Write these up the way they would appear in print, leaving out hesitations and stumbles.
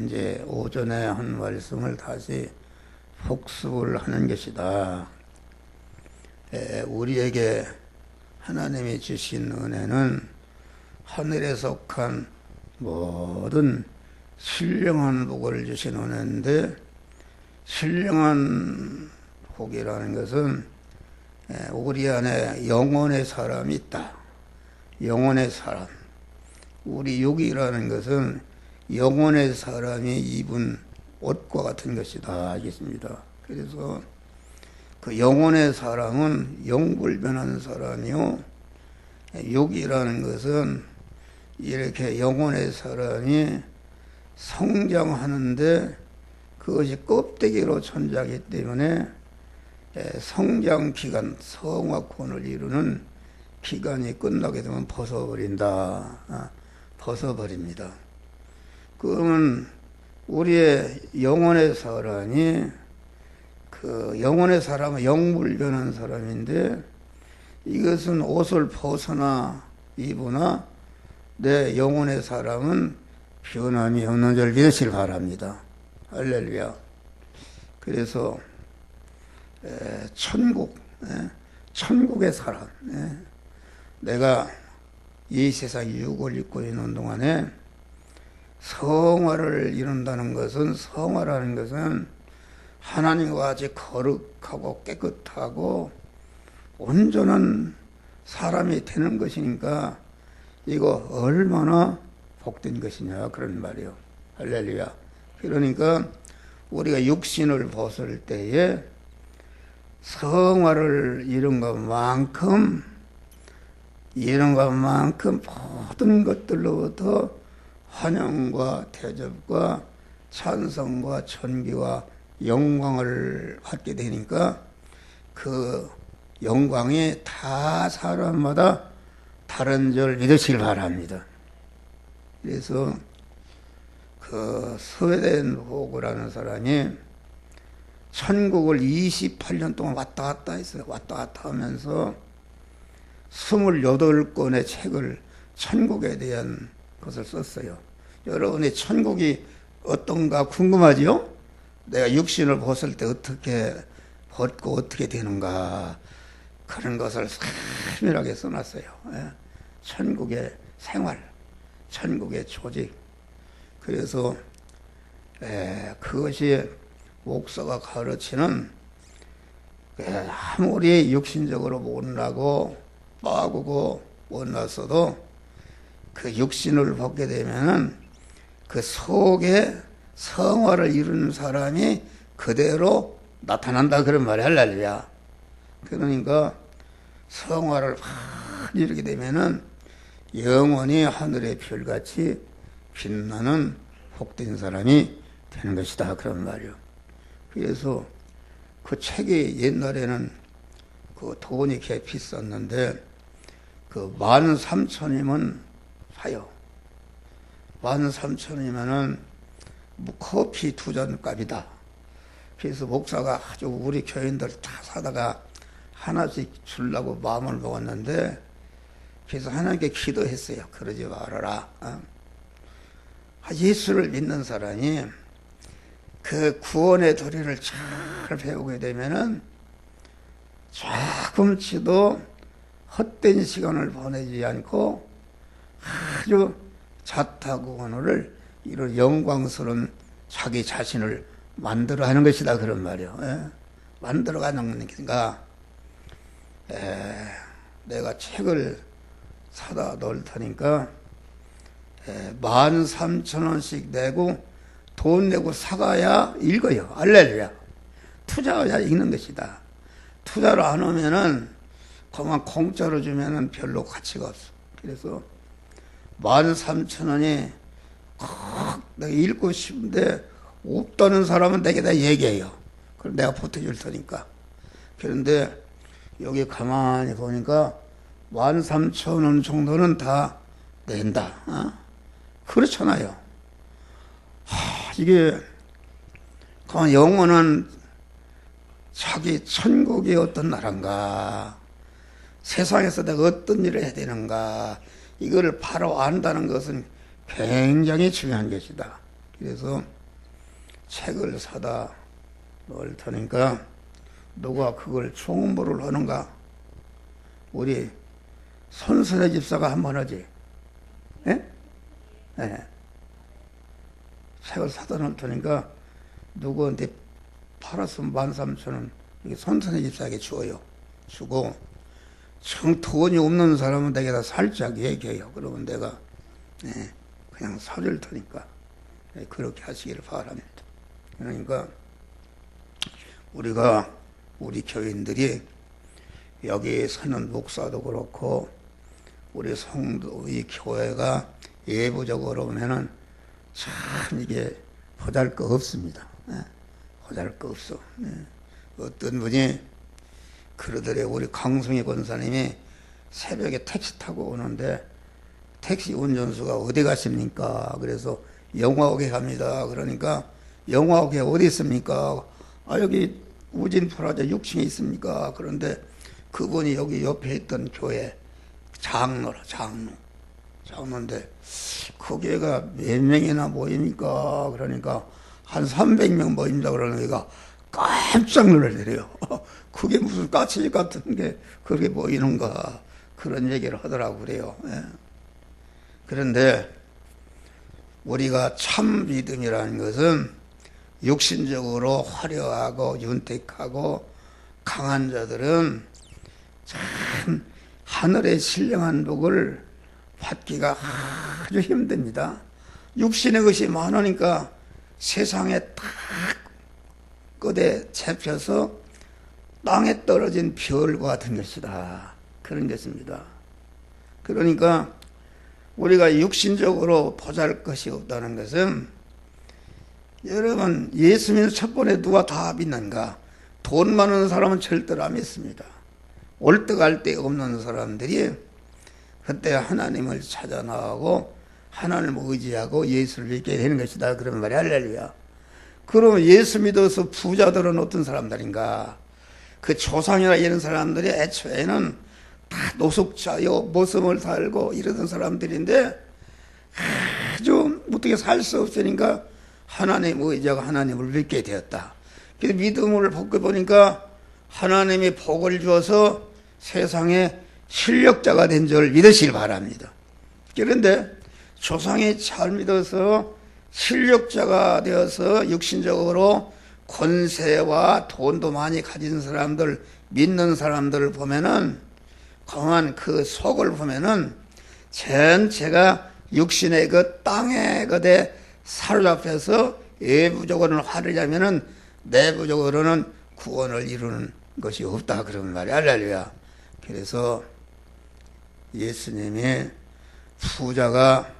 이제 오전에 한 말씀을 다시 복습을 하는 것이다. 우리에게 하나님이 주신 은혜는 하늘에 속한 모든 신령한 복을 주신 은혜인데, 신령한 복이라는 것은 우리 안에 영혼의 사람이 있다. 영혼의 사람. 우리 육이라는 것은 영혼의 사람이 입은 옷과 같은 것이다. 알겠습니다. 그래서 그 영혼의 사람은 영불변한 사람이요, 육이라는 것은 이렇게 영혼의 사람이 성장하는데 그것이 껍데기로 존재하기 때문에 성장 기간, 성화권을 이루는 기간이 끝나게 되면 벗어버린다. 벗어버립니다. 그러면 우리의 영혼의 사람이, 그 영혼의 사람은 영불변한 사람인데, 이것은 옷을 벗어나 입으나 내 영혼의 사람은 변함이 없는 줄 믿으시길 바랍니다. 할렐루야. 그래서 천국의 사람, 내가 이 세상 육을 입고 있는 동안에 성화를 이룬다는 것은, 성화라는 것은 하나님과 같이 거룩하고 깨끗하고 온전한 사람이 되는 것이니까 이거 얼마나 복된 것이냐, 그런 말이요. 할렐루야. 그러니까 우리가 육신을 벗을 때에 성화를 이룬 것만큼 모든 것들로부터 환영과 대접과 찬성과 존귀와 영광을 받게 되니까 그 영광이 다 사람마다 다른 줄 믿으시길 바랍니다. 그래서 그 스웨덴 호그라는 사람이 천국을 28년 동안 왔다 갔다 했어요. 왔다 갔다 하면서 28권의 책을 천국에 대한 것을 썼어요. 여러분이 천국이 어떤가 궁금하지요? 내가 육신을 벗을 때 어떻게 벗고 어떻게 되는가, 그런 것을 세밀하게 써놨어요. 천국의 생활, 천국의 조직. 그래서 그것이 목사가 가르치는, 아무리 육신적으로 못나고 빠구고 못났어도 그 육신을 벗게 되면은 그 속에 성화를 이루는 사람이 그대로 나타난다, 그런 말이 할렐루야. 그러니까 성화를 확 이루게 되면은 영원히 하늘의 별같이 빛나는 복된 사람이 되는 것이다, 그런 말이요. 그래서 그 책이 옛날에는 그 돈이 이렇게 비쌌는데 그 13,000이면 사요. 13,000이면은 커피 2잔 값이다. 그래서 목사가 아주 우리 교인들 다 사다가 하나씩 주려고 마음을 먹었는데, 그래서 하나님께 기도했어요. 그러지 말아라. 예수를 믿는 사람이 그 구원의 도리를 잘 배우게 되면은 조금치도 헛된 시간을 보내지 않고 아주 자타구원을 이런 영광스러운 자기 자신을 만들어 하는 것이다, 그런 말이요. 만들어 가는 거니까 내가 책을 사다 놓을 테니까 13,000원씩 내고 돈 내고 사가야 읽어요. 할렐루야. 투자해야 읽는 것이다. 투자를 안 하면은 그만 공짜로 주면은 별로 가치가 없어. 그래서 13,000원이 내가 읽고 싶은데 없다는 사람은 내게 다 얘기해요. 그럼 내가 보태줄 테니까. 그런데 여기 가만히 보니까 13,000원 정도는 다 낸다. 그렇잖아요. 이게 그만 영혼은 자기 천국이 어떤 나라인가, 세상에서 내가 어떤 일을 해야 되는가, 이거를 바로 안다는 것은 굉장히 중요한 것이다. 그래서 책을 사다 놓을 테니까 누가 그걸 총무를 하는가? 우리 손선의 집사가 한번 하지. 예? 예. 책을 사다 놓을 테니까 누구한테 팔았으면 13,000원 이게 손선의 집사에게 주어요. 주고 정 돈이 없는 사람은 내게다 살짝 얘기해요. 그러면 내가 그냥 사줄 테니까 그렇게 하시기를 바랍니다. 그러니까 우리 교인들이 여기 서는 목사도 그렇고 우리 성도 이 교회가 예부적으로 보면은 참 이게 보잘것 없습니다. 보잘것 없어. 어떤 분이 그러더래. 우리 강승희 권사님이 새벽에 택시 타고 오는데 택시 운전수가 어디 가십니까? 그래서 영화옥에 갑니다. 그러니까 영화옥에 어디 있습니까? 여기 우진프라자 6층에 있습니까? 그런데 그분이 여기 옆에 있던 교회 장로인데 거기가 몇 명이나 모입니까? 그러니까 한 300명 모입니다. 그러니까 깜짝 놀라더래요. 그게 무슨 까치집 같은 게 그렇게 보이는가 그런 얘기를 하더라고 그래요. 그런데 우리가 참 믿음이라는 것은 육신적으로 화려하고 윤택하고 강한 자들은 참 하늘의 신령한 복을 받기가 아주 힘듭니다. 육신의 것이 많으니까 세상에 딱 끝에 잡혀서 땅에 떨어진 별과 같은 것이다. 그런 것입니다. 그러니까 우리가 육신적으로 보잘 것이 없다는 것은 여러분 예수 믿는 첫 번에 누가 다 믿는가? 돈 많은 사람은 절대로 안 믿습니다. 올 때 갈 데 없는 사람들이 그때 하나님을 찾아 나가고 하나님을 의지하고 예수를 믿게 되는 것이다. 그런 말이 할렐루야. 그러면 예수 믿어서 부자들은 어떤 사람들인가? 그 조상이나 이런 사람들이 애초에는 다 노숙자요, 모섬을 살고 이러던 사람들인데 아주 어떻게 살 수 없으니까 하나님 의지하고 하나님을 믿게 되었다. 그래서 믿음을 벗고 보니까 하나님이 복을 주어서 세상에 실력자가 된 줄 믿으시길 바랍니다. 그런데 조상이 잘 믿어서 실력자가 되어서 육신적으로 권세와 돈도 많이 가진 사람들, 믿는 사람들을 보면은 그만 그 속을 보면은 전체가 육신의 그 땅에 그대 사로잡혀서 외부적으로는 화르자면은 내부적으로는 구원을 이루는 것이 없다. 그런 말이 할렐루야. 그래서 예수님이 부자가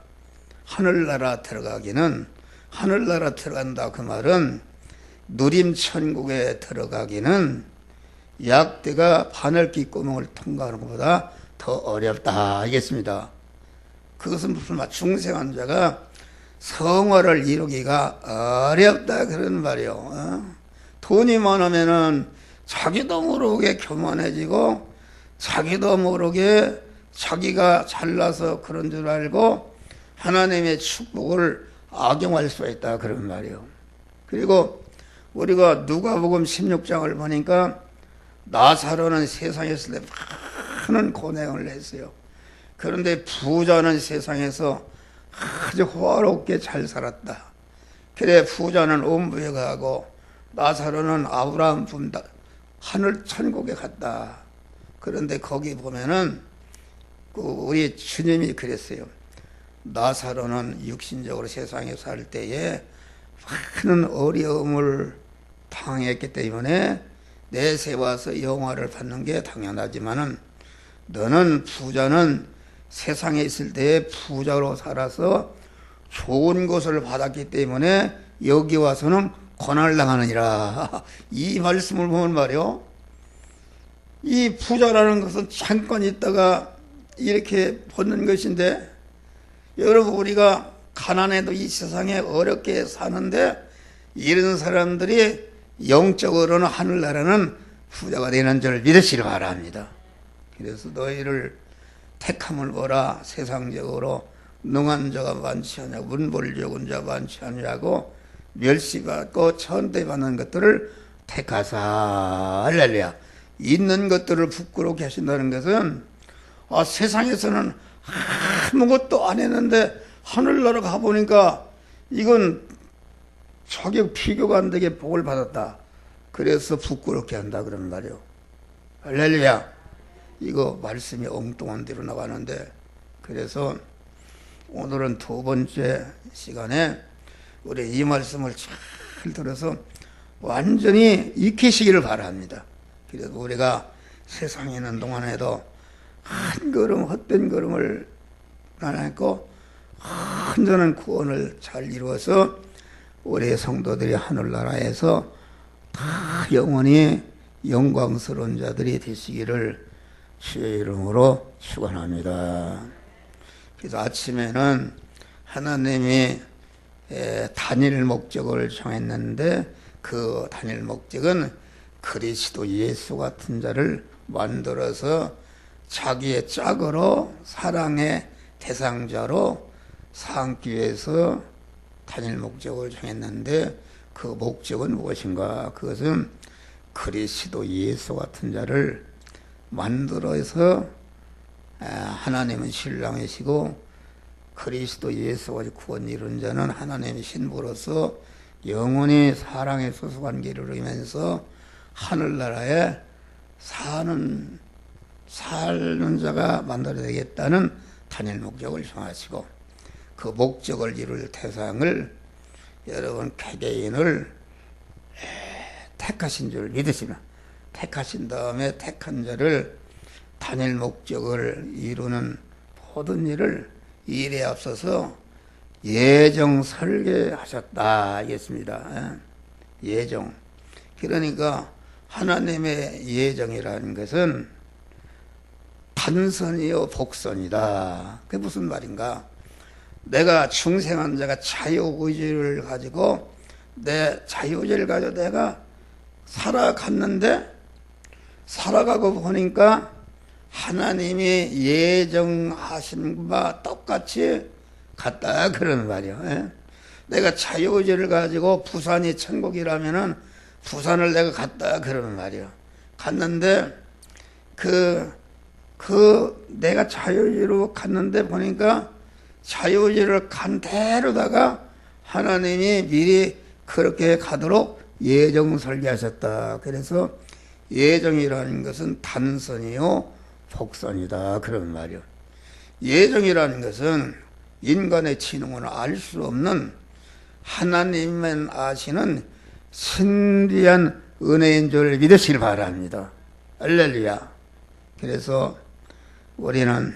하늘나라 들어가기는 하늘나라 들어간다 그 말은 누림천국에 들어가기는 약대가 바늘귀 구멍을 통과하는 것보다 더 어렵다 알겠습니다. 그것은 무슨 말 중생한 자가 성화를 이루기가 어렵다 그런 말이요. 돈이 많으면은 자기도 모르게 교만해지고 자기도 모르게 자기가 잘나서 그런 줄 알고 하나님의 축복을 악용할 수가 있다 그런 말이요. 그리고 우리가 누가복음 16장을 보니까 나사로는 세상에 있을 때 많은 고생을 했어요. 그런데 부자는 세상에서 아주 호화롭게 잘 살았다. 그래 부자는 음부에 가고 나사로는 아브라함 품다 하늘 천국에 갔다. 그런데 거기 보면은 우리 주님이 그랬어요. 나사로는 육신적으로 세상에 살 때에 많은 어려움을 당했기 때문에 내세 와서 영화를 받는 게 당연하지만은 너는 부자는 세상에 있을 때에 부자로 살아서 좋은 것을 받았기 때문에 여기 와서는 고난을 당하느니라. 이 말씀을 보면 말이요. 이 부자라는 것은 잠깐 있다가 이렇게 벗는 것인데 여러분 우리가 가난해도 이 세상에 어렵게 사는데 이런 사람들이 영적으로는 하늘나라는 부자가 되는 줄 믿으시기 바랍니다. 그래서 너희를 택함을 보라. 세상적으로 능한 자가 많지 않냐, 문벌 적은 자 많지 않냐고 멸시받고 천대받는 것들을 택하사. 할렐루야. 있는 것들을 부끄럽게 하신다는 것은 세상에서는 아무것도 안 했는데 하늘나라 가보니까 이건 자격 비교가 안 되게 복을 받았다. 그래서 부끄럽게 한다 그런 말이요. 할렐루야. 이거 말씀이 엉뚱한 대로 나가는데, 그래서 오늘은 두 번째 시간에 우리 이 말씀을 잘 들어서 완전히 익히시기를 바랍니다. 그래서 우리가 세상에 있는 동안에도 한 걸음 헛된 걸음을 안 했고 온전한 구원을 잘 이루어서 우리 성도들이 하늘나라에서 다 영원히 영광스러운 자들이 되시기를 주의 이름으로 축원합니다. 그래서 아침에는 하나님이 단일 목적을 정했는데 그 단일 목적은 그리스도 예수 같은 자를 만들어서 자기의 짝으로 사랑의 대상자로 삼기 위해서 단일 목적을 정했는데 그 목적은 무엇인가? 그것은 그리스도 예수 같은 자를 만들어서 하나님은 신랑이시고 그리스도 예수가 구원 이룬 자는 하나님의 신부로서 영원히 사랑의 소속관계를 이루면서 하늘나라에 살는 자가 만들어야 되겠다는 단일 목적을 정하시고 그 목적을 이룰 대상을 여러분 개개인을 택하신 줄 믿으시면 택하신 다음에 택한 자를 단일 목적을 이루는 모든 일을 일에 앞서서 예정 설계하셨다 하겠습니다. 예정. 그러니까 하나님의 예정이라는 것은 단선이요 복선이다. 그게 무슨 말인가? 내가 중생한 자가 자유의지를 가지고 내 자유의지를 가지고 내가 살아갔는데 살아가고 보니까 하나님이 예정하신 바 똑같이 갔다 그러는 말이요. 내가 자유의지를 가지고 부산이 천국이라면은 부산을 내가 갔다 그러는 말이요. 갔는데 내가 자유의지로 갔는데 보니까 자유의지를 간 대로다가 하나님이 미리 그렇게 가도록 예정 설계하셨다. 그래서 예정이라는 것은 단선이요 복선이다 그런 말이요. 예정이라는 것은 인간의 지능은 알 수 없는 하나님만 아시는 신비한 은혜인 줄 믿으시길 바랍니다. 할렐루야. 그래서 우리는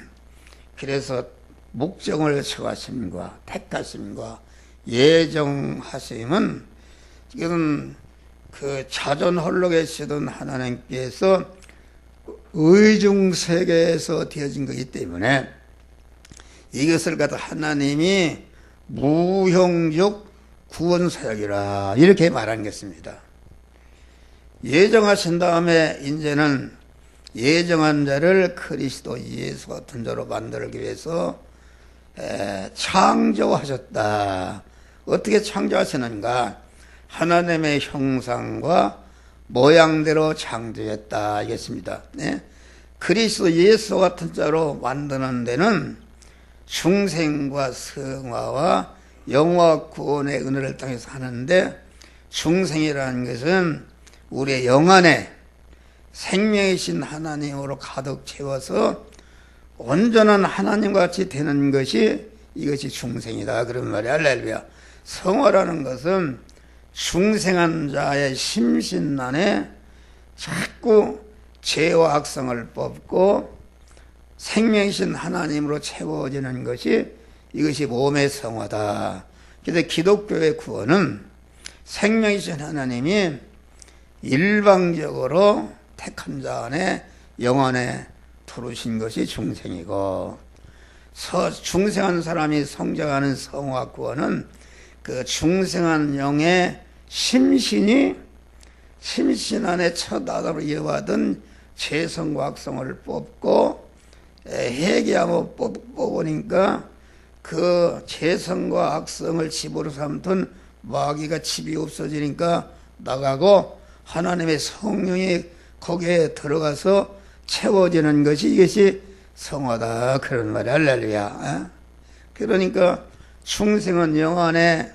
목적을 정하심과 택하심과 예정하심은 이것은 그 자존 홀로 계시던 하나님께서 의중세계에서 되어진 것이기 때문에 이것을 갖다 하나님이 무형적 구원사역이라 이렇게 말한 것입니다. 예정하신 다음에 이제는 예정한 자를 그리스도 예수 같은 자로 만들기 위해서 창조하셨다. 어떻게 창조하시는가? 하나님의 형상과 모양대로 창조했다 하겠습니다. 그리스도 예수 같은 자로 만드는 데는 중생과 성화와 영화 구원의 은혜를 통해서 하는데 중생이라는 것은 우리의 영안에 생명이신 하나님으로 가득 채워서 온전한 하나님과 같이 되는 것이 이것이 중생이다 그런 말이야. 할렐루야. 성화라는 것은 중생한 자의 심신 안에 자꾸 죄와 악성을 뽑고 생명이신 하나님으로 채워지는 것이 이것이 몸의 성화다. 그래서 기독교의 구원은 생명이신 하나님이 일방적으로 택한 자 안에 영혼에 부르신 것이 중생이고 중생한 사람이 성장하는 성화 구원은 그 중생한 영의 심신 안에 첫 아담으로 이어받은 죄성과 악성을 뽑고 회개하고 뽑으니까 그 재성과 악성을 집으로 삼던 마귀가 집이 없어지니까 나가고 하나님의 성령이 거기에 들어가서 채워지는 것이 이것이 성화다 그런 말이야. 할렐루야. 그러니까 중생은 영안에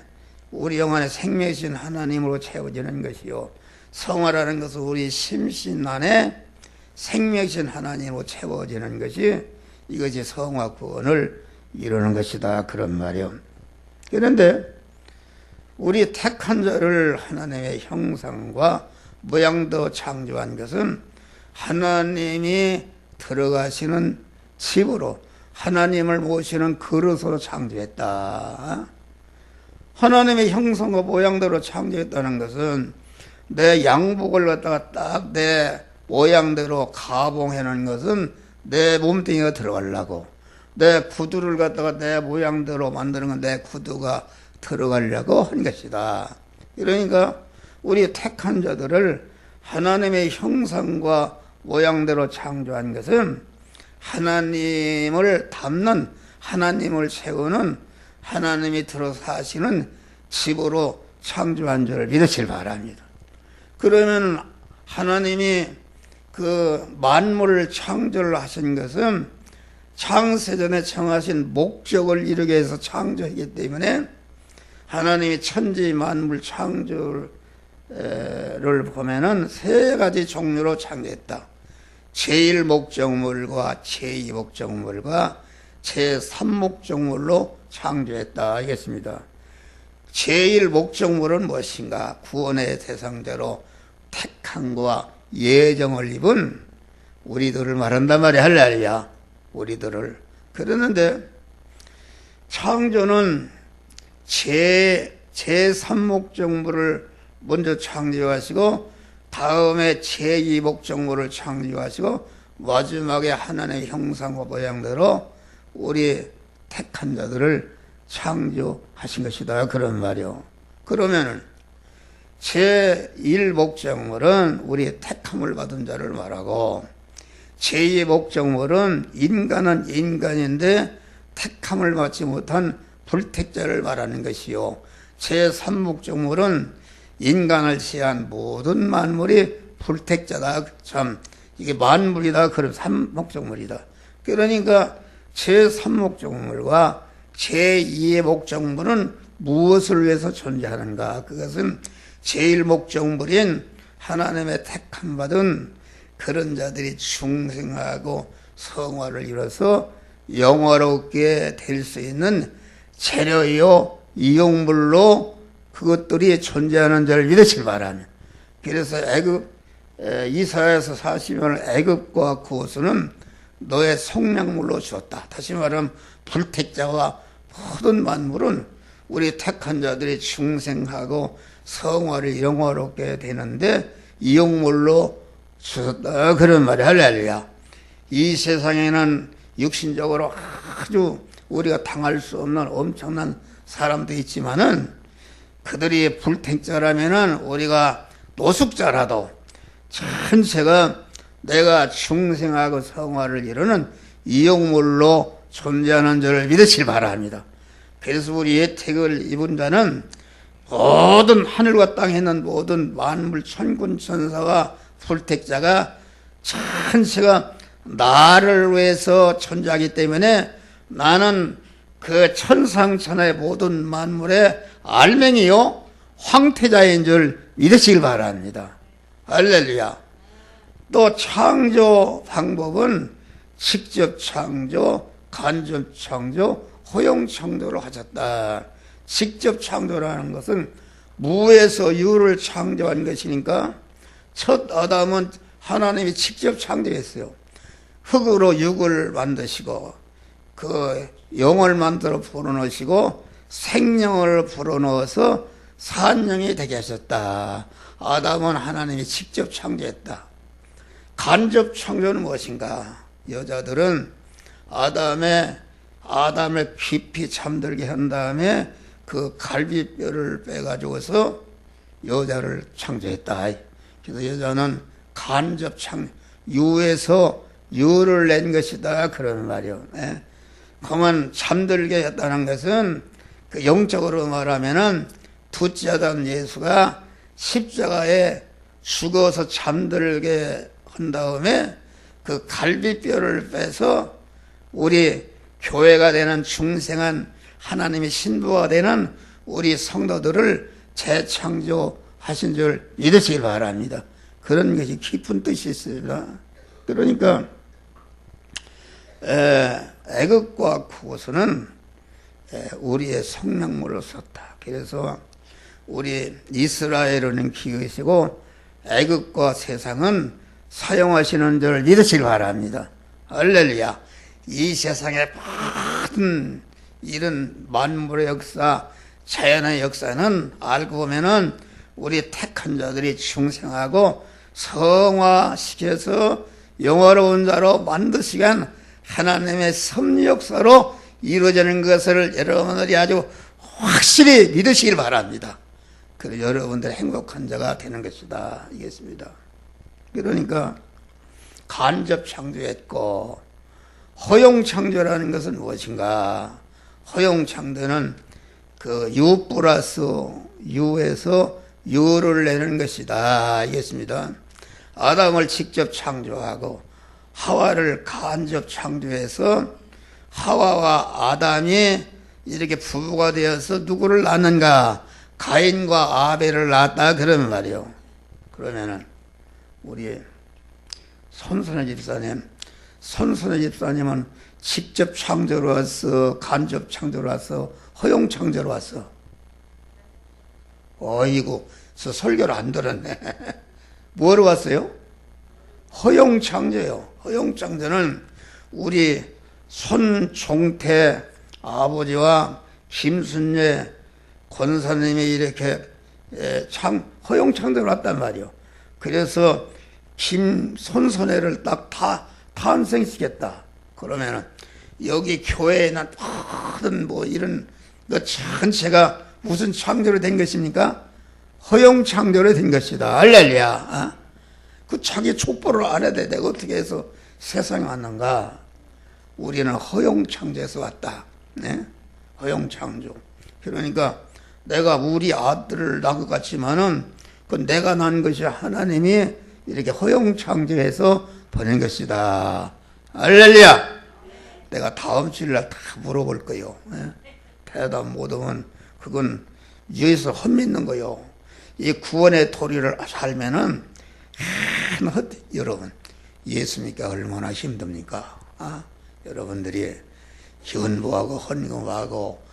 우리 영안에 생명이신 하나님으로 채워지는 것이요, 성화라는 것은 우리 심신 안에 생명이신 하나님으로 채워지는 것이 이것이 성화 구원을 이루는 것이다 그런 말이요. 그런데 우리 택한 자를 하나님의 형상과 모양도 창조한 것은 하나님이 들어가시는 집으로 하나님을 모시는 그릇으로 창조했다. 하나님의 형상과 모양대로 창조했다는 것은 내 양복을 갖다가 딱 내 모양대로 가봉해 놓은 것은 내 몸뚱이가 들어가려고, 내 구두를 갖다가 내 모양대로 만드는 건 내 구두가 들어가려고 한 것이다. 그러니까 우리 택한 자들을 하나님의 형상과 모양대로 창조한 것은 하나님을 담는, 하나님을 채우는, 하나님이 들어 사시는 집으로 창조한 줄을 믿으시길 바랍니다. 그러면 하나님이 그 만물을 창조를 하신 것은 창세전에 정하신 목적을 이루기 위해서 창조했기 때문에 하나님이 천지 만물 창조를 보면은 세 가지 종류로 창조했다. 제1목적물과 제2목적물과 제3목적물로 창조했다 하겠습니다. 제1목적물은 무엇인가? 구원의 대상자로 택함과 예정을 입은 우리들을 말한단 말이야. 할렐루야. 우리들을. 그러는데 창조는 제3목적물을 먼저 창조하시고 다음에 제2목적물을 창조하시고 마지막에 하나님의 형상과 모양대로 우리 택한 자들을 창조하신 것이다 그런 말이요. 그러면은 제1목적물은 우리 택함을 받은 자를 말하고, 제2목적물은 인간은 인간인데 택함을 받지 못한 불택자를 말하는 것이요, 제3목적물은 인간을 제한 모든 만물이 불택자다. 참 이게 만물이다. 그런 3목적물이다. 그러니까 제3목적물과 제2의 목적물은 무엇을 위해서 존재하는가? 그것은 제1목적물인 하나님의 택함 받은 그런 자들이 중생하고 성화를 이뤄서 영화롭게 될 수 있는 재료요 이용물로 그것들이 존재하는 자를 믿으시기 바랍니다. 그래서 이사야에서 40년을 애굽과 구호수는 너의 속량물로 주었다. 다시 말하면 불택자와 모든 만물은 우리 택한 자들이 중생하고 성화를 영화롭게 되는데 이용물로 주셨다 그런 말이 할렐루야. 이 세상에는 육신적으로 아주 우리가 당할 수 없는 엄청난 사람도 있지만은 그들이 불택자라면은 우리가 노숙자라도 전체가 내가 중생하고 성화를 이루는 이용물로 존재하는 줄을 믿으시기 바랍니다. 그래서 우리 예택을 입은 자는 모든 하늘과 땅에 있는 모든 만물 천군 천사와 불택자가 전체가 나를 위해서 존재하기 때문에 나는 그 천상천하의 모든 만물의 알맹이요 황태자인 줄 믿으시길 바랍니다. 할렐루야. 또 창조 방법은 직접 창조, 간접 창조, 허용 창조를 하셨다. 직접 창조라는 것은 무에서 유를 창조한 것이니까 첫 아담은 하나님이 직접 창조했어요. 흙으로 육을 만드시고 그 영을 만들어 불어넣으시고 생명을 불어넣어서 산령이 되게 하셨다. 아담은 하나님이 직접 창조했다. 간접 창조는 무엇인가? 여자들은 아담을 깊이 잠들게 한 다음에 그 갈비뼈를 빼가지고서 여자를 창조했다. 그래서 여자는 간접 창조, 유에서 유를 낸 것이다. 그런 말이요. 그러면 잠들게 했다는 것은 그 영적으로 말하면은 둘째 아담 예수가 십자가에 죽어서 잠들게 한 다음에 그 갈비뼈를 빼서 우리 교회가 되는 중생한 하나님의 신부가 되는 우리 성도들을 재창조하신 줄 믿으시길 바랍니다. 그런 것이 깊은 뜻이 있습니다. 그러니까 애굽과 구스는 우리의 성명물로 썼다. 그래서 우리 이스라엘은 기으시고 애굽과 세상은 사용하시는 줄 믿으시길 바랍니다. 할렐루야. 이 세상의 모든 이런 만물의 역사, 자연의 역사는 알고 보면은 우리 택한 자들이 중생하고 성화시켜서 영화로운 자로 만드시기 위한 하나님의 섭리 역사로 이루어지는 것을 여러분들이 아주 확실히 믿으시길 바랍니다. 그래서 여러분들 행복한 자가 되는 것이다. 이겠습니다. 그러니까 간접 창조했고, 허용 창조라는 것은 무엇인가? 허용 창조는 그 유 플러스 유에서 유를 내는 것이다. 이겠습니다. 아담을 직접 창조하고 하와를 간접 창조해서 하와와 아담이 이렇게 부부가 되어서 누구를 낳는가? 가인과 아벨을 낳았다. 그러면 말이요. 그러면은 우리 손선의 집사님은 직접 창조로 왔어? 간접 창조로 왔어? 허용 창조로 왔어? 어이구, 설교를 안 들었네. 뭐로 왔어요? 허용 창조요. 허용 창조는 우리 손종태 아버지와 김순례 권사님이 이렇게 허용 창조를 왔단 말이요. 그래서 손선회를 딱 탄생시켰다. 그러면은 여기 교회에는 모든 뭐 이런 것 전체가 무슨 창조로 된 것입니까? 허용 창조로 된 것이다. 할렐루야. 그 자기 족보를 알아야 돼. 내가 어떻게 해서 세상에 왔는가? 우리는 허용 창조에서 왔다. 네? 허용 창조. 그러니까 내가 우리 아들을 낳은 것 같지만은 그 내가 낳은 것이 하나님이 이렇게 허용 창조해서 보낸 것이다. 할렐루야. 내가 다음 주일날 다 물어볼 거요. 네? 대답 못하면 그건 예수 헛믿는 거요. 이 구원의 도리를 살면은 여러분 예수니까 얼마나 힘듭니까? 여러분들이 현보하고 헌금하고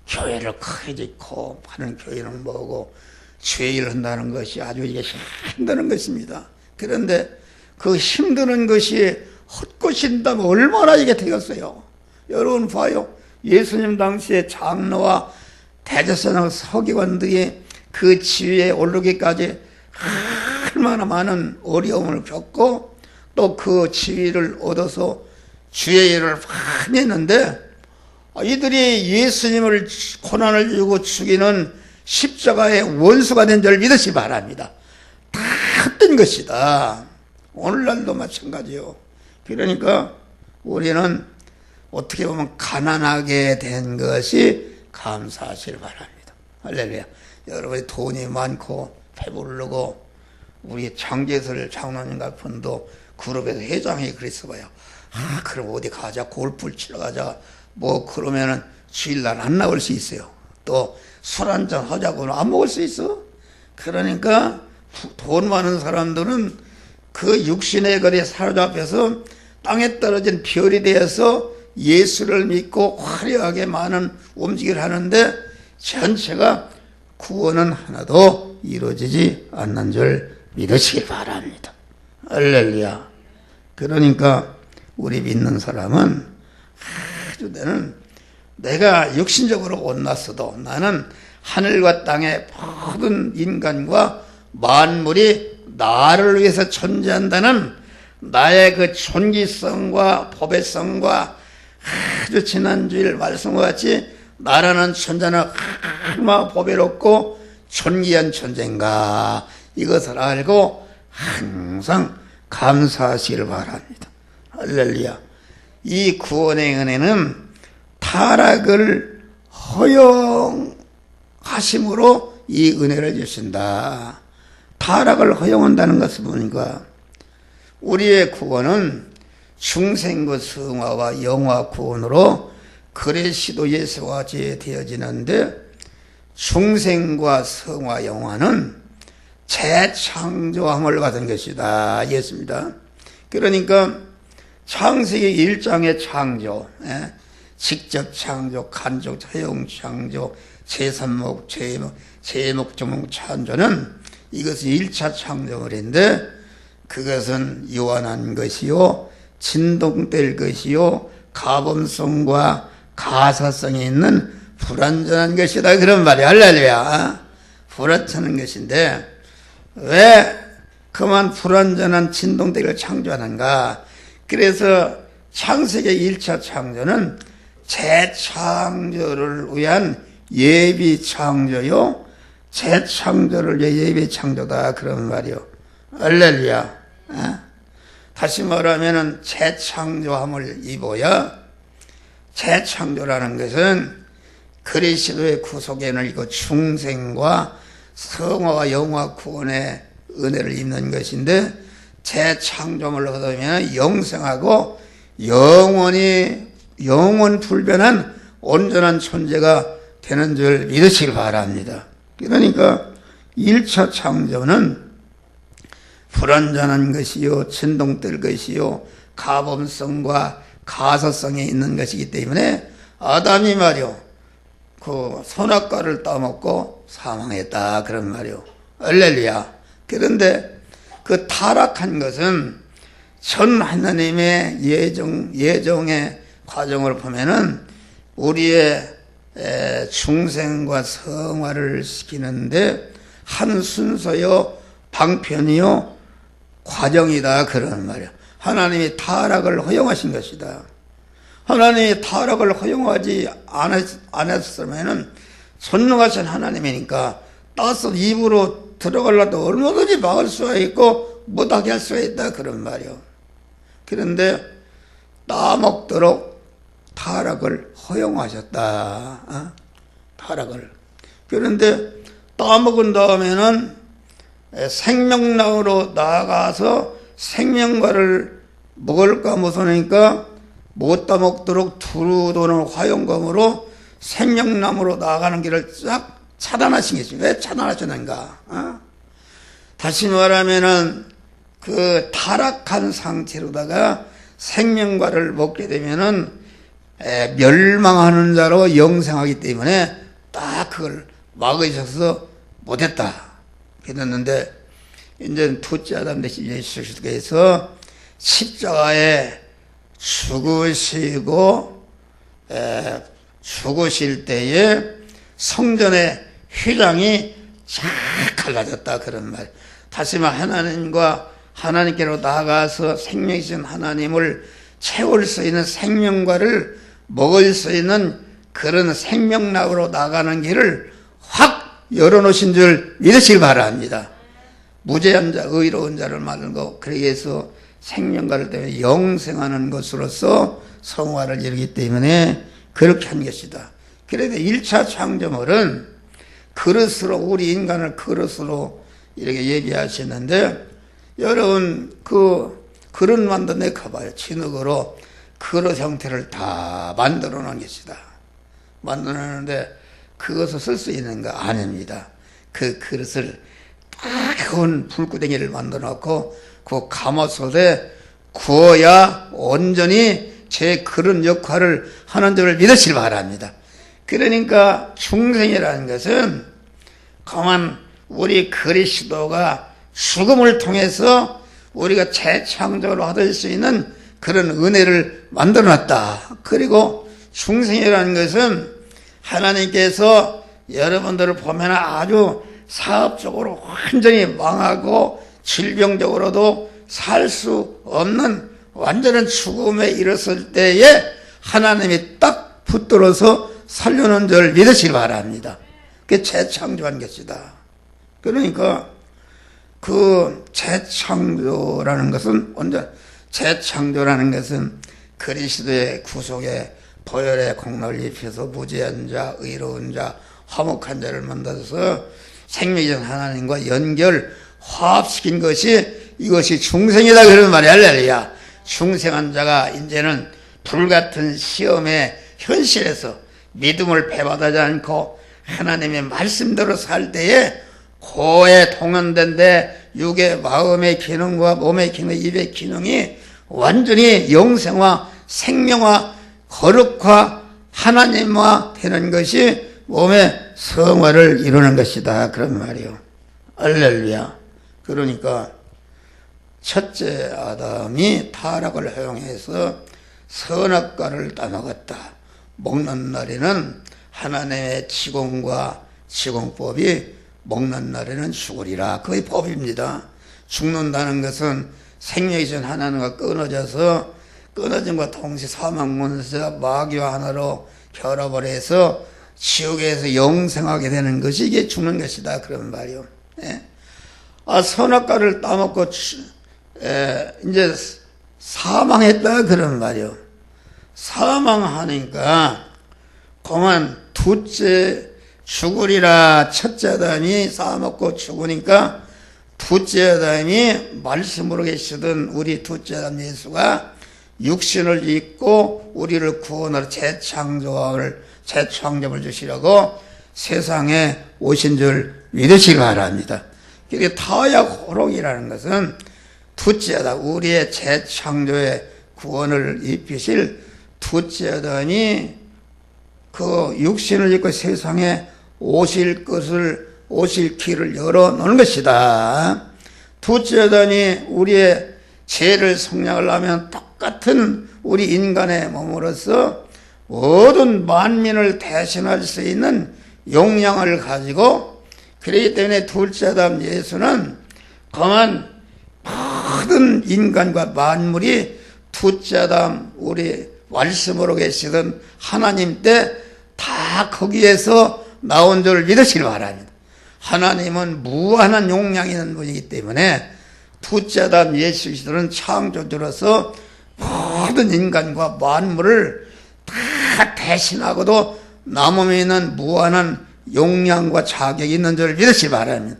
교회를 크게 짓고 하는 교회는 뭐고 죄를 한다는 것이 아주 이게 힘드는 것입니다. 그런데 그 힘드는 것이 헛것인다면 얼마나 이게 되겠어요? 여러분 봐요. 예수님 당시에 장로와 대제사장 서기관들이 그 지위에 오르기까지 얼마나 많은 어려움을 겪고 또 그 지위를 얻어서 주의 일을 많이 했는데 이들이 예수님을 고난을 주고 죽이는 십자가의 원수가 된 줄 믿으시 바랍니다. 다 헛된 것이다. 오늘날도 마찬가지요. 그러니까 우리는 어떻게 보면 가난하게 된 것이 감사하시길 바랍니다. 할렐루야. 여러분이 돈이 많고 배부르고 우리 장제설 장로님 같은 분도 그룹에서 회장이 그랬어 봐요. 그럼 어디 가자, 골프를 치러 가자. 뭐 그러면은 주일날 안 나올 수 있어요. 또 술 한잔 하자고는 안 먹을 수 있어. 그러니까 돈 많은 사람들은 그 육신의 거리에 사로잡혀서 땅에 떨어진 별이 되어서 예수를 믿고 화려하게 많은 움직임을 하는데 전체가 구원은 하나도 이루어지지 않는 줄 믿으시기 바랍니다. 할렐루야. 그러니까 우리 믿는 사람은 아주 내가 육신적으로 못났어도 나는 하늘과 땅의 모든 인간과 만물이 나를 위해서 존재한다는 나의 그 존귀성과 법외성과 아주 지난주일 말씀과 같이 나라는 존재는 얼마나 보배롭고 존귀한 존재인가 이것을 알고 항상 감사하시길 바랍니다. 할렐루야. 이 구원의 은혜는 타락을 허용하심으로 이 은혜를 주신다. 타락을 허용한다는 것을 보니까 우리의 구원은 중생과 성화와 영화 구원으로 그리스도 예수와 같이 되어지는데, 중생과 성화 영화는 재창조함을 받은 것이다 이랬습니다. 그러니까 창세기 1장의 창조, 직접 창조, 간접 허용 창조, 제3목, 제목 창조는 이것은 1차 창조물인데, 그것은 요한한 것이요, 진동될 것이요, 가범성과 가사성이 있는 불완전한 것이다, 그런 말이야. 할렐루야. 불완전한 것인데 왜 그만 불완전한 진동대를 창조하는가? 그래서 창세기 1차 창조는 재창조를 위한 예비 창조요, 재창조를 위한 예비 창조다, 그런 말이요. 할렐루야. 다시 말하면 재창조함을 입어야, 재창조라는 것은 그리스도의 구속에 이고 중생과 성화와 영화 구원의 은혜를 입는 것인데, 재창조함을 얻으면 영생하고 영원 불변한 온전한 존재가 되는 줄 믿으시길 바랍니다. 그러니까 1차 창조는 불완전한 것이요, 진동될 것이요, 가범성과 가사성이 있는 것이기 때문에 아담이 말이요, 그 선악과를 따먹고 사망했다, 그런 말이요. 할렐루야. 그런데 그 타락한 것은 전 하나님의 예정의 과정을 보면은 우리의 중생과 성화를 시키는데 한 순서요, 방편이요, 과정이다, 그런 말이야. 하나님이 타락을 허용하신 것이다. 하나님이 타락을 허용하지 않았으면 전능하신 하나님이니까 따서 입으로 들어가려도 얼마든지 막을 수가 있고 못하게 할 수가 있다, 그런 말이요. 그런데 따먹도록 타락을 허용하셨다. 타락을. 그런데 따먹은 다음에는 생명나무로 나아가서 생명과를 먹을까 못하니까 못 따먹도록 두루도는 화용검으로 생명나무로 나아가는 길을 쫙 차단하신 것이. 왜 차단하셨는가? 다시 말하면은 그 타락한 상태로다가 생명과를 먹게 되면은 멸망하는 자로 영생하기 때문에 딱 그걸 막으셔서 못했다. 그랬는데 이제 둘째 아담 대신 예수께서 십자가에 죽으실 때에 성전의 휘장이 쫙 갈라졌다, 그런 말. 다시 말해 하나님께로 나아가서 생명이신 하나님을 채울 수 있는 생명과를 먹을 수 있는 그런 생명나무로 나가는 길을 확 열어놓으신 줄 믿으시기 바랍니다. 무죄한 자, 의로운 자를 말고 그러기 위해서 생명과를 때문에 영생하는 것으로서 성화를 이루기 때문에 그렇게 한 것이다. 그래도 1차 창조물은 그릇으로, 우리 인간을 그릇으로 이렇게 얘기하시는데, 여러분 그 그릇 만드는 데 가봐요. 진흙으로 그릇 형태를 다 만들어 놓은 것이다. 만들어 놓는데 그것을 쓸 수 있는가? 아닙니다. 그 그릇을 딱 큰 불구덩이를 만들어 놓고 그 가마솥에 구워야 온전히 제 그런 역할을 하는 줄을 믿으시길 바랍니다. 그러니까 중생이라는 것은 가만 우리 그리스도가 죽음을 통해서 우리가 재창조를 얻을 수 있는 그런 은혜를 만들어놨다. 그리고 중생이라는 것은 하나님께서 여러분들을 보면 아주 사업적으로 완전히 망하고 질병적으로도 살 수 없는 완전한 죽음에 이르렀을 때에 하나님이 딱 붙들어서 살려놓은 줄 믿으시기 바랍니다. 그게 재창조한 것이다. 그러니까 그 재창조라는 것은 그리스도의 구속의 보혈의 공로를 입혀서 무죄한 자, 의로운 자, 화목한 자를 만들어서 생명이신 하나님과 연결, 화합시킨 것이 이것이 중생이다 그런 말이야. 할렐루야. 중생한 자가 이제는 불같은 시험의 현실에서 믿음을 배반하지 않고 하나님의 말씀대로 살 때에 고에 동원된 데 육의 마음의 기능과 몸의 기능, 입의 기능이 완전히 영생화, 생명화, 거룩화, 하나님화 되는 것이 몸의 성화를 이루는 것이다 그런 말이요. 할렐루야. 그러니까 첫째 아담이 타락을 허용해서 선악과를 따먹었다. 먹는 날에는 하나님의 지공과 지공법이 먹는 날에는 죽으리라. 그의 법입니다. 죽는다는 것은 생명이신 하나님과 끊어져서 끊어짐과 동시에 사망문서 마귀와 하나로 결합을 해서 지옥에서 영생하게 되는 것이 이게 죽는 것이다 그런 말이요. 예. 선악과를 따먹고 이제 사망했다 그런 말이요. 사망하니까 그만 둘째 죽으리라. 첫째 아담이 싸먹고 죽으니까 둘째 아담이 말씀으로 계시던 우리 둘째 아담 예수가 육신을 입고 우리를 구원하러 재창조를 주시려고 세상에 오신 줄 믿으시기 바랍니다. 그게 타약 호록이라는 것은 둘째 아담, 우리의 재창조의 구원을 입히실 둘째 아담이 그 육신을 입고 세상에 오실 길을 열어놓는 것이다. 둘째 아담이 우리의 죄를 속량을 하면 똑같은 우리 인간의 몸으로서 모든 만민을 대신할 수 있는 용량을 가지고, 그렇기 때문에 둘째 아담 예수는 그만 모든 인간과 만물이 둘째 아담 우리 말씀으로 계시던 하나님 때 다 거기에서 나온 줄 믿으시기 바랍니다. 하나님은 무한한 용량이 있는 분이기 때문에 둘째 아담 예수 그리스도는 창조주로서 모든 인간과 만물을 다 대신하고도 남음에 있는 무한한 용량과 자격이 있는 줄 믿으시기 바랍니다.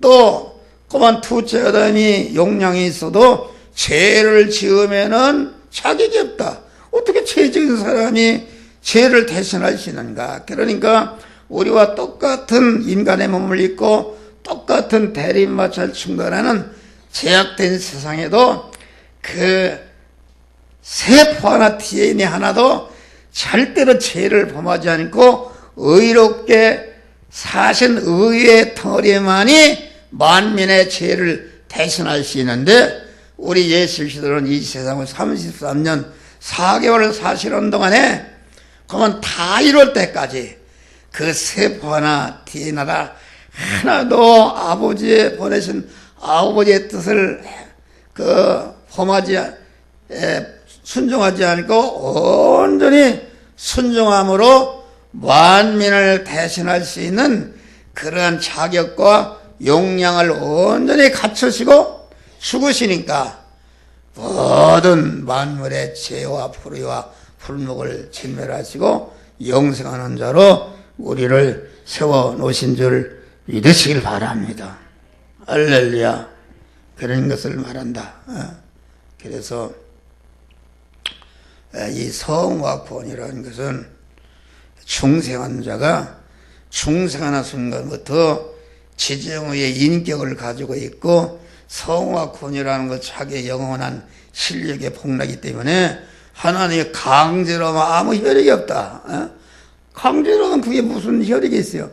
또 그만 둘째 아담이 용량이 있어도 죄를 지으면은 자격이 없다. 어떻게 죄 지은 사람이 죄를 대신할 수 있는가? 그러니까 우리와 똑같은 인간의 몸을 입고 똑같은 대립마찰 충돌하는 제약된 세상에도 그 세포 하나, DNA 하나도 절대로 죄를 범하지 않고 의롭게 사신 의의 덩어리만이 만민의 죄를 대신할 수 있는데, 우리 예수 그리스도는 이 세상을 33년 4개월을 사시는 동안에 그만 다 이룰 때까지 그 세포 하나, DNA 하나도 아버지의 보내신 아버지의 뜻을 순종하지 않고 온전히 순종함으로 만민을 대신할 수 있는 그러한 자격과 용량을 온전히 갖추시고 죽으시니까 모든 만물의 죄와 불의와 불목을 진멸하시고 영생하는 자로 우리를 세워놓으신 줄 믿으시길 바랍니다. 할렐루야. 그런 것을 말한다. 그래서 이 성화 구원이라는 것은 중생한 자가 중생하는 순간부터 지정의 인격을 가지고 있고, 성화 구원이라는 것 자기의 영원한 실력의 복락이기 때문에 하나님의 강제로 하면 아무 효력이 없다. 강제로 하면 그게 무슨 효력이 있어요?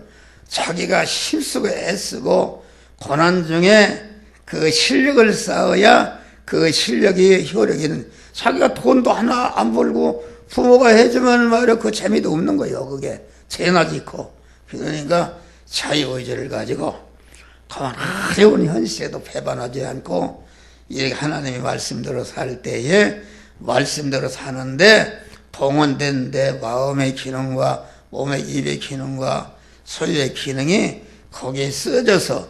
자기가 힘쓰고 애쓰고 고난 중에 그 실력을 쌓아야 그 실력이 효력이 있는, 자기가 돈도 하나 안 벌고 부모가 해주면 말이야 그 재미도 없는 거예요. 그게 죄나 짓고. 그러니까 자유의지를 가지고 가만 어려운 현실에도 배반하지 않고 이렇게 하나님의 말씀대로 살 때에 말씀대로 사는데 동원된 내 마음의 기능과 몸의 입의 기능과 소유의 기능이 거기에 쓰여져서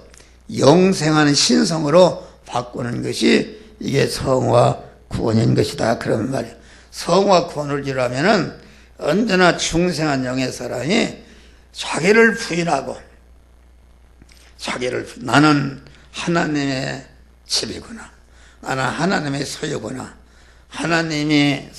영생하는 신성으로 바꾸는 것이 이게 성화 구원인 것이다 그런 말이에요. 성화 구원을 이루려면은 언제나 중생한 영의 사람이 자기를 부인하고 나는 하나님의 집이구나, 나는 하나님의 소유구나, 하나님이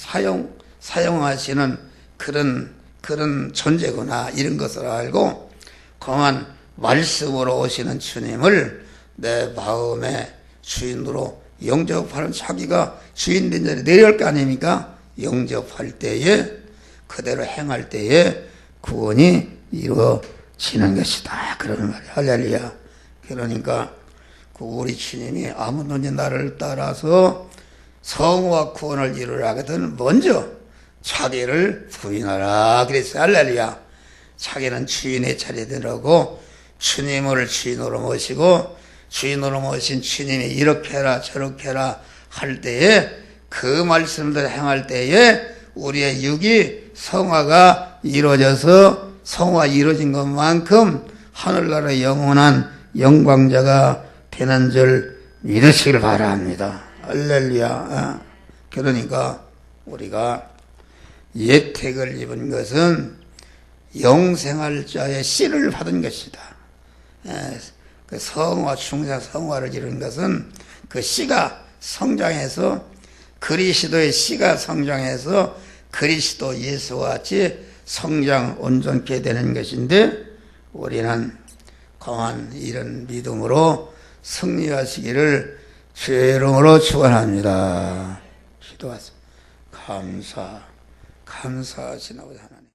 사용하시는 그런 존재구나, 이런 것을 알고 그만 말씀으로 오시는 주님을 내 마음의 주인으로 영접하는, 자기가 주인 된 자리에 내려올 거 아닙니까? 영접할 때에, 그대로 행할 때에 구원이 이루어지는 것이다, 그런 말이야. 할렐루야. 그러니까 우리 주님이 아무든지 나를 따라서 성과 구원을 이루라 하거든 먼저 자기를 부인하라 그랬어요. 할렐루야. 자기는 주인의 자리에 들어오고 주님을 주인으로 모시고, 주인으로 모신 주님이 이렇게 해라 저렇게 해라 할 때에, 그 말씀대로 행할 때에 우리의 육이 성화가 이루어져서, 성화 이루어진 것만큼 하늘나라의 영원한 영광자가 되는 줄 믿으시길 바랍니다. 할렐루야. 그러니까 우리가 예택을 입은 것은 영생할 자의 씨를 받은 것이다. 그 성화, 중생 성화를 이룬 것은 그 씨가 성장해서, 그리스도의 씨가 성장해서 그리스도 예수와 같이 성장 온전케 되는 것인데, 우리는 강한 이런 믿음으로 승리하시기를 주의 이름으로 축원합니다. 기도하소서. 감사하시나 보다 하나님.